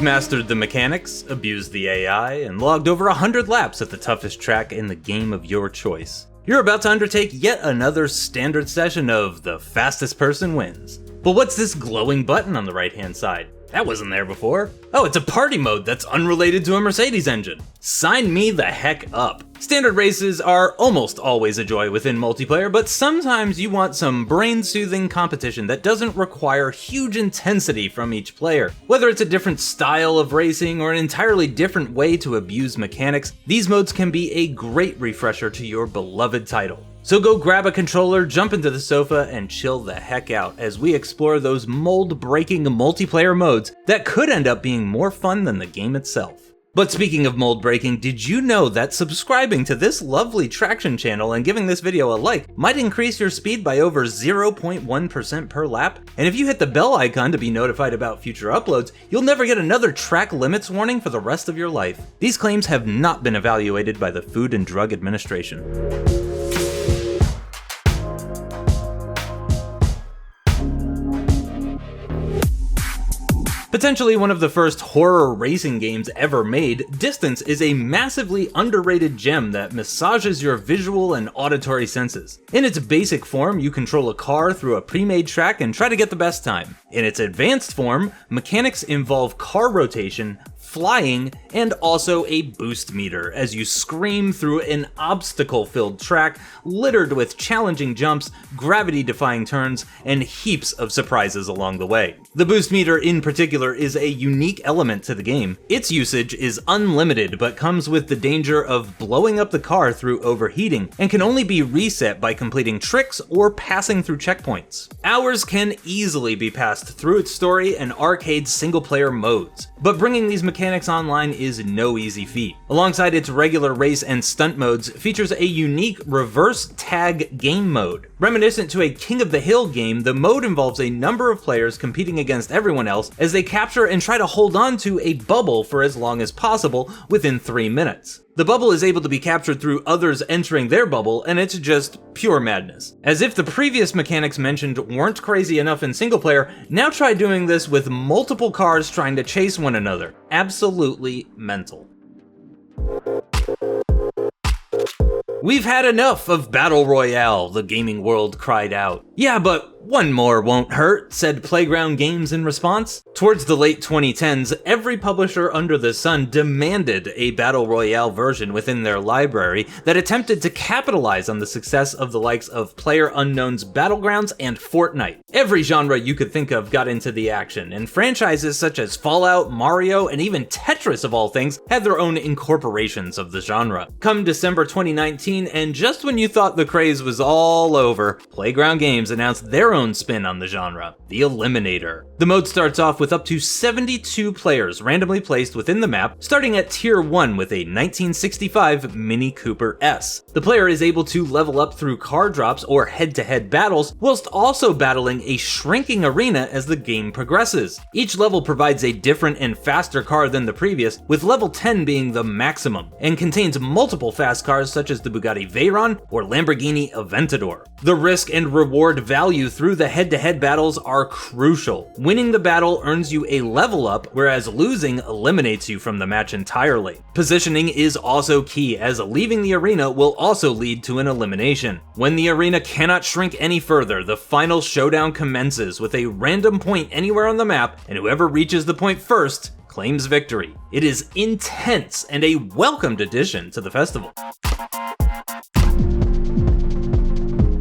You've mastered the mechanics, abused the AI, and logged over 100 laps at the toughest track in the game of your choice. You're about to undertake yet another standard session of the fastest person wins. But what's this glowing button on the right hand side? That wasn't there before. Oh, it's a party mode that's unrelated to a Mercedes engine. Sign me the heck up. Standard races are almost always a joy within multiplayer, but sometimes you want some brain-soothing competition that doesn't require huge intensity from each player. Whether it's a different style of racing or an entirely different way to abuse mechanics, these modes can be a great refresher to your beloved title. So go grab a controller, jump into the sofa, and chill the heck out as we explore those mold-breaking multiplayer modes that could end up being more fun than the game itself. But speaking of mold breaking, did you know that subscribing to this lovely Traxion channel and giving this video a like might increase your speed by over 0.1% per lap? And if you hit the bell icon to be notified about future uploads, you'll never get another track limits warning for the rest of your life. These claims have not been evaluated by the Food and Drug Administration. Potentially one of the first horror racing games ever made, Distance is a massively underrated gem that massages your visual and auditory senses. In its basic form, you control a car through a pre-made track and try to get the best time. In its advanced form, mechanics involve car rotation, flying, and also a boost meter as you scream through an obstacle-filled track littered with challenging jumps, gravity-defying turns, and heaps of surprises along the way. The boost meter in particular is a unique element to the game. Its usage is unlimited but comes with the danger of blowing up the car through overheating and can only be reset by completing tricks or passing through checkpoints. Hours can easily be passed through its story and arcade single-player modes, but bringing these mechanics online is no easy feat. Alongside its regular race and stunt modes, features a unique reverse tag game mode. Reminiscent to a King of the Hill game, the mode involves a number of players competing against everyone else as they capture and try to hold on to a bubble for as long as possible within 3 minutes. The bubble is able to be captured through others entering their bubble, and it's just pure madness. As if the previous mechanics mentioned weren't crazy enough in single player, now try doing this with multiple cars trying to chase one another. Absolutely mental. We've had enough of Battle Royale, the gaming world cried out. Yeah, but one more won't hurt, said Playground Games in response. Towards the late 2010s, every publisher under the sun demanded a Battle Royale version within their library that attempted to capitalize on the success of the likes of PlayerUnknown's Battlegrounds and Fortnite. Every genre you could think of got into the action, and franchises such as Fallout, Mario, and even Tetris of all things had their own incorporations of the genre. Come December 2019, and just when you thought the craze was all over, Playground Games announced their own spin on the genre, the Eliminator. The mode starts off with up to 72 players randomly placed within the map, starting at Tier 1 with a 1965 Mini Cooper S. The player is able to level up through car drops or head-to-head battles, whilst also battling a shrinking arena as the game progresses. Each level provides a different and faster car than the previous, with level 10 being the maximum, and contains multiple fast cars such as the Bugatti Veyron or Lamborghini Aventador. The risk and reward value through the head-to-head battles are crucial. Winning the battle earns you a level up, whereas losing eliminates you from the match entirely. Positioning is also key, as leaving the arena will also lead to an elimination. When the arena cannot shrink any further, the final showdown commences with a random point anywhere on the map, and whoever reaches the point first claims victory. It is intense and a welcomed addition to the festival.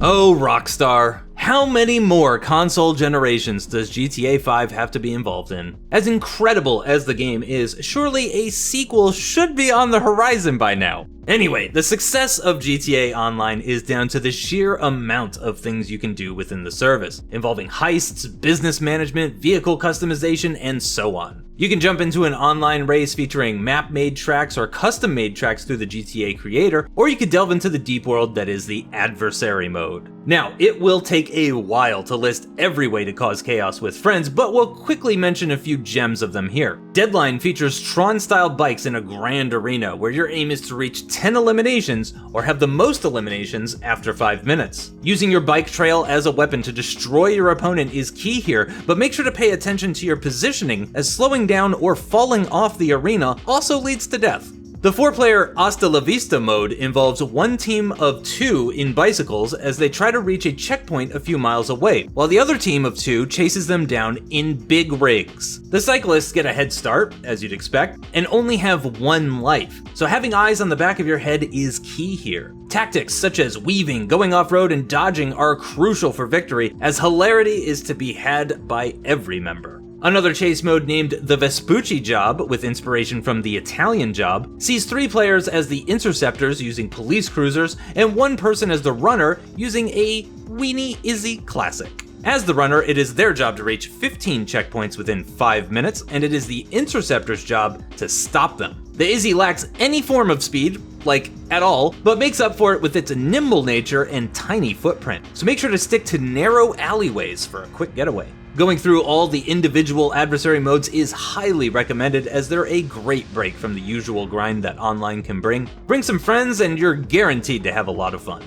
Oh, Rockstar. How many more console generations does GTA 5 have to be involved in? As incredible as the game is, surely a sequel should be on the horizon by now. Anyway, the success of GTA Online is down to the sheer amount of things you can do within the service, involving heists, business management, vehicle customization, and so on. You can jump into an online race featuring map-made tracks or custom-made tracks through the GTA creator, or you could delve into the deep world that is the ADVERSARY mode. Now, it will take a while to list every way to cause chaos with friends, but we'll quickly mention a few gems of them here. Deadline features Tron-style bikes in a grand arena, where your aim is to reach 10 eliminations or have the most eliminations after 5 minutes. Using your bike trail as a weapon to destroy your opponent is key here, but make sure to pay attention to your positioning, as slowing down or falling off the arena also leads to death. The 4-player Hasta la Vista mode involves one team of 2 in bicycles as they try to reach a checkpoint a few miles away, while the other team of 2 chases them down in big rigs. The cyclists get a head start, as you'd expect, and only have 1 life, so having eyes on the back of your head is key here. Tactics such as weaving, going off-road, and dodging are crucial for victory, as hilarity is to be had by every member. Another chase mode named the Vespucci Job, with inspiration from the Italian Job, sees 3 players as the interceptors using police cruisers, and 1 person as the runner using a Weenie Izzy Classic. As the runner, it is their job to reach 15 checkpoints within 5 minutes, and it is the interceptor's job to stop them. The Izzy lacks any form of speed, like at all, but makes up for it with its nimble nature and tiny footprint, so make sure to stick to narrow alleyways for a quick getaway. Going through all the individual adversary modes is highly recommended, as they're a great break from the usual grind that online can bring. Bring some friends and you're guaranteed to have a lot of fun.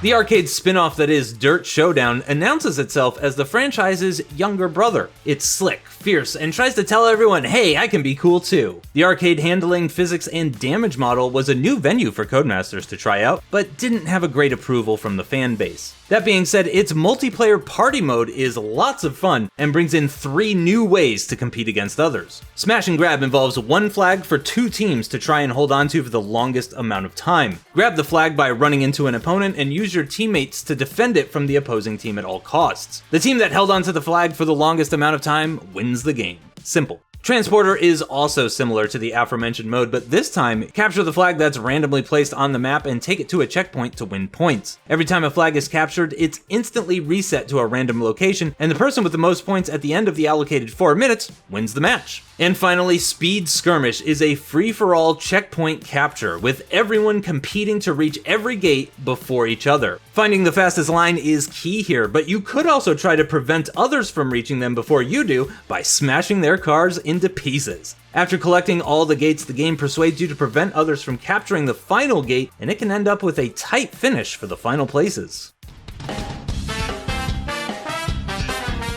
The arcade spin-off that is Dirt Showdown announces itself as the franchise's younger brother. It's slick, fierce, and tries to tell everyone, hey, I can be cool too. The arcade handling, physics, and damage model was a new venue for Codemasters to try out, but didn't have a great approval from the fan base. That being said, its multiplayer party mode is lots of fun and brings in 3 new ways to compete against others. Smash and Grab involves 1 flag for 2 teams to try and hold onto for the longest amount of time. Grab the flag by running into an opponent and use your teammates to defend it from the opposing team at all costs. The team that held onto the flag for the longest amount of time wins the game. Simple. Transporter is also similar to the aforementioned mode, but this time, capture the flag that's randomly placed on the map and take it to a checkpoint to win points. Every time a flag is captured, it's instantly reset to a random location, and the person with the most points at the end of the allocated 4 minutes wins the match. And finally, Speed Skirmish is a free-for-all checkpoint capture, with everyone competing to reach every gate before each other. Finding the fastest line is key here, but you could also try to prevent others from reaching them before you do by smashing their cars into pieces. After collecting all the gates, the game persuades you to prevent others from capturing the final gate, and it can end up with a tight finish for the final places.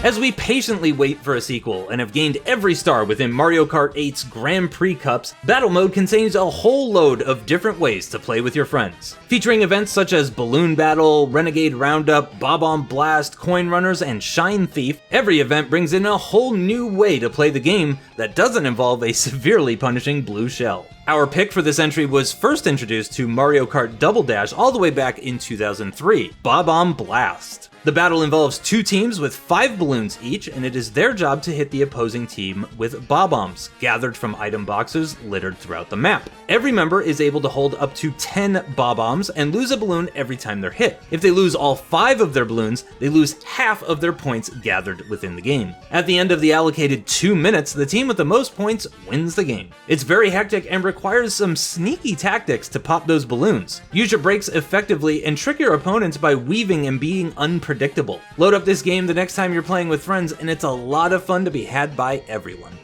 As we patiently wait for a sequel and have gained every star within Mario Kart 8's Grand Prix Cups, Battle Mode contains a whole load of different ways to play with your friends. Featuring events such as Balloon Battle, Renegade Roundup, Bob-Omb Blast, Coin Runners, and Shine Thief, every event brings in a whole new way to play the game that doesn't involve a severely punishing blue shell. Our pick for this entry was first introduced to Mario Kart Double Dash all the way back in 2003, Bob-Omb Blast. The battle involves 2 teams with 5 balloons each, and it is their job to hit the opposing team with bob-ombs, gathered from item boxes littered throughout the map. Every member is able to hold up to 10 bob-ombs and lose a balloon every time they're hit. If they lose all 5 of their balloons, they lose half of their points gathered within the game. At the end of the allocated 2 minutes, the team with the most points wins the game. It's very hectic and requires some sneaky tactics to pop those balloons. Use your brakes effectively and trick your opponents by weaving and being unpredictable. Load up this game the next time you're playing with friends, and it's a lot of fun to be had by everyone.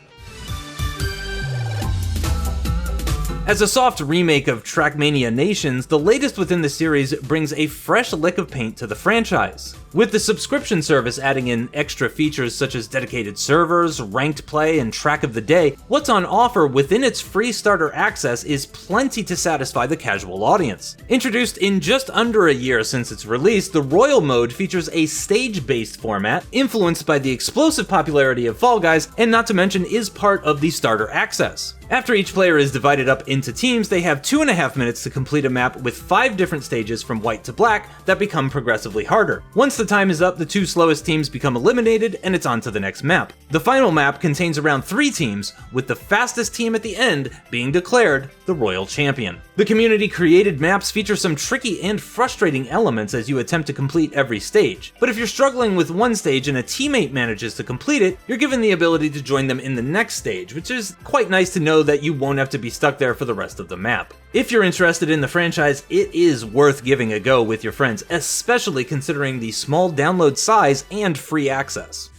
As a soft remake of TRACKMANIA Nations, the latest within the series brings a fresh lick of paint to the franchise. With the subscription service adding in extra features such as dedicated servers, ranked play, and track of the day, what's on offer within its free starter access is plenty to satisfy the casual audience. Introduced in just under a year since its release, the Royal Mode features a stage-based format influenced by the explosive popularity of Fall Guys, and not to mention is part of the starter access. After each player is divided up into teams, they have 2.5 minutes to complete a map with 5 different stages from white to black that become progressively harder. Once the time is up, the 2 slowest teams become eliminated and it's on to the next map. The final map contains around 3 teams, with the fastest team at the end being declared the Royal Champion. The community created maps feature some tricky and frustrating elements as you attempt to complete every stage, but if you're struggling with one stage and a teammate manages to complete it, you're given the ability to join them in the next stage, which is quite nice to know that you won't have to be stuck there for the rest of the map. If you're interested in the franchise, it is worth giving a go with your friends, especially considering the small download size and free access.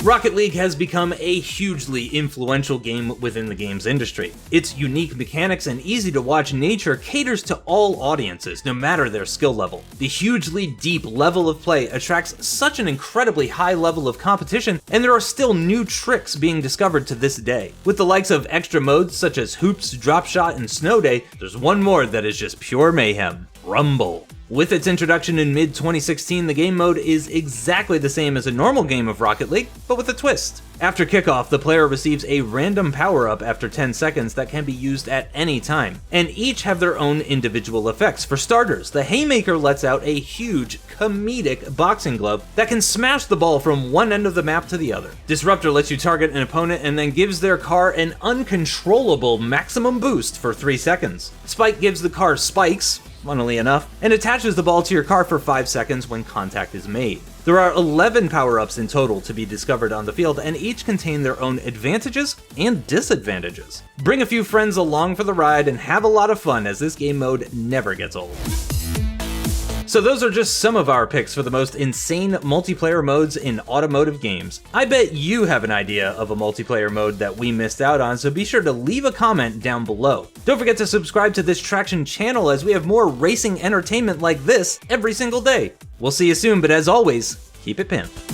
Rocket League has become a hugely influential game within the games industry. Its unique mechanics and easy-to-watch nature caters to all audiences, no matter their skill level. The hugely deep level of play attracts such an incredibly high level of competition, and there are still new tricks being discovered to this day. With the likes of extra modes such as Hoops, Drop Shot, and Snow Day, there's one more that is just pure mayhem: Rumble. With its introduction in mid-2016, the game mode is exactly the same as a normal game of Rocket League, but with a twist. After kickoff, the player receives a random power-up after 10 seconds that can be used at any time, and each have their own individual effects. For starters, the Haymaker lets out a huge, comedic boxing glove that can smash the ball from one end of the map to the other. Disruptor lets you target an opponent and then gives their car an uncontrollable maximum boost for 3 seconds. Spike gives the car spikes, funnily enough, and attaches the ball to your car for 5 seconds when contact is made. There are 11 power-ups in total to be discovered on the field, and each contain their own advantages and disadvantages. Bring a few friends along for the ride and have a lot of fun, as this game mode never gets old. So those are just some of our picks for the most insane multiplayer modes in automotive games. I bet you have an idea of a multiplayer mode that we missed out on, so be sure to leave a comment down below. Don't forget to subscribe to this Traxion channel, as we have more racing entertainment like this every single day. We'll see you soon, but as always, keep it pimped.